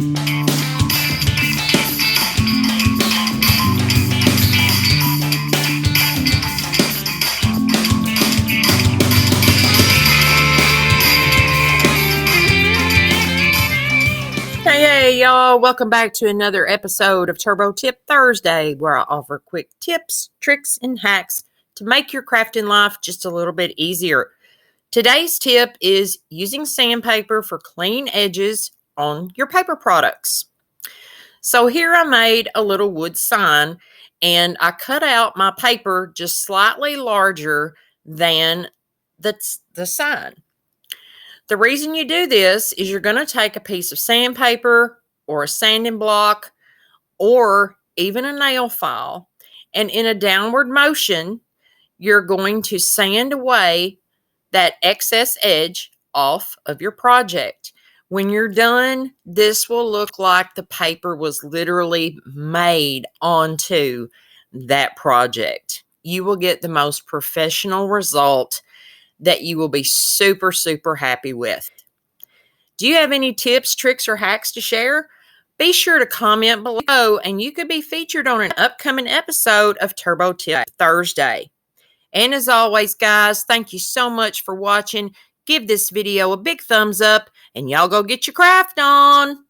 Hey, y'all, welcome back to another episode of Turbo Tip Thursday, where I offer quick tips, tricks, and hacks to make your crafting life just a little bit easier. Today's tip is using sandpaper for clean edges on your paper products. So here I made a little wood sign, and I cut out my paper just slightly larger than the sign. The reason you do this is you're going to take a piece of sandpaper or a sanding block or even a nail file, and in a downward motion, you're going to sand away that excess edge off of your project. When you're done, this will look like the paper was literally made onto that project. You will get the most professional result that you will be super, super happy with. Do you have any tips, tricks, or hacks to share? Be sure to comment below, and you could be featured on an upcoming episode of Turbo Tip Thursday. And as always, guys, thank you so much for watching. Give this video a big thumbs up, and y'all go get your craft on.